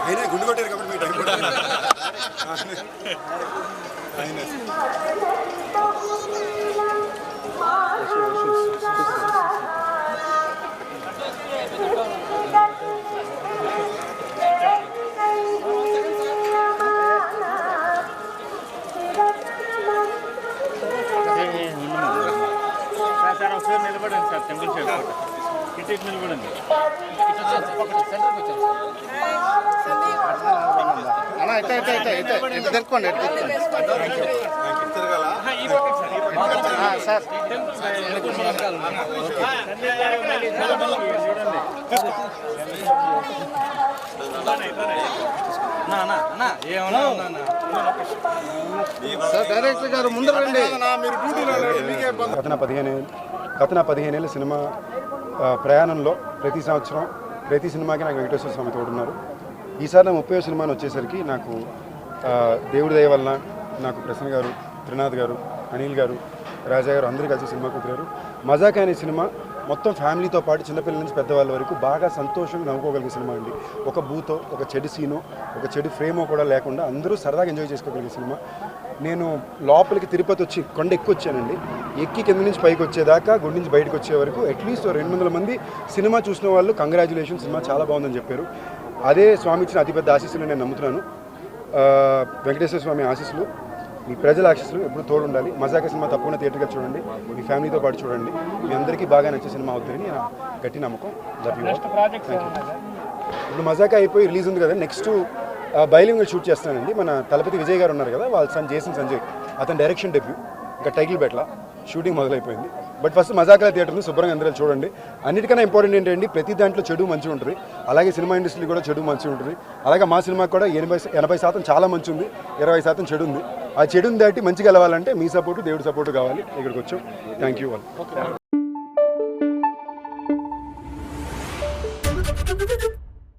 అయినా గుండు కొట్టారు కాబట్టి మీ టైం కూడా సార్ ఒకసారి నిలబడండి సార్ టెంపుల్ సేపు ఇటు నిలబడండి తెలుసుకోండి సార్ డైరెక్టర్ గారు ముందు రండి. గత 15 ఏళ్ళ సినిమా ప్రయాణంలో ప్రతి సంవత్సరం ప్రతి సినిమాకి నాకు వెంకటేశ్వర స్వామి తోడున్నారు. ఈసారి నా 30వ సినిమాని వచ్చేసరికి నాకు దేవుడి దయ వలన నాకు ప్రసన్న గారు, త్రినాథ్ గారు, అనిల్ గారు, రాజా గారు అందరూ కలిసి సినిమా కుదిరారు. మజాక్ అనే సినిమా మొత్తం ఫ్యామిలీతో పాటు చిన్నపిల్లల నుంచి పెద్దవాళ్ళ వరకు బాగా సంతోషంగా నవ్వుకోగలిగే సినిమా అండి. ఒక బూతో, ఒక చెడు సీనో, ఒక చెడు ఫ్రేమో కూడా లేకుండా అందరూ సరదాగా ఎంజాయ్ చేసుకోగలిగే సినిమా. నేను లోపలికి తిరుపతి వచ్చి కొండ ఎక్కువ వచ్చానండి. ఎక్కి కింద నుంచి పైకి వచ్చేదాకా, గుడి నుంచి బయటకు వచ్చే వరకు అట్లీస్ట్ 200 మంది సినిమా చూసిన వాళ్ళు కంగ్రాచులేషన్, సినిమా చాలా బాగుందని చెప్పారు. అదే స్వామి ఇచ్చిన అతిపెద్ద ఆశీస్సులు నేను నమ్ముతున్నాను. వెంకటేశ్వర స్వామి ఆశీస్సులు, మీ ప్రజల ఆశీస్సులు ఎప్పుడు తోడు ఉండాలి. మజాక సినిమా తప్పకుండా థియేటర్గా చూడండి, మీ ఫ్యామిలీతో పాటు చూడండి. మీ అందరికీ బాగా నచ్చే సినిమా అవుతుందని నా గట్టి నమ్మకం. ఇప్పుడు మజాక అయిపోయి రిలీజ్ ఉంది కదా, నెక్స్ట్ బైలింగ్లో షూట్ చేస్తానండి. మన తలపతి విజయ్ గారు ఉన్నారు కదా, వాళ్ళ సన్ జేసన్ సంజయ్, అతని డైరెక్షన్ డెబ్యూ, ఇంకా టైటిల్ బెట్ల షూటింగ్ మొదలైపోయింది. బట్ ఫస్ట్ మజాకల థియేటర్ని శుభ్రంగా అందరూ చూడండి. అన్నిటికన్నా ఇంపార్టెంట్ ఏంటంటే ప్రతి దాంట్లో చెడు మంచి ఉంటుంది, అలాగే సినిమా ఇండస్ట్రీ కూడా చెడు మంచి ఉంటుంది. అలాగే మా సినిమాకి కూడా 80% చాలా మంచి ఉంది, 20% చెడు ఉంది. ఆ చెడుని దాటి మంచిగా వెళ్ళాలంటే మీ సపోర్టు, దేవుడి సపోర్టు కావాలి. ఇక్కడికి వచ్చాం. Thank you.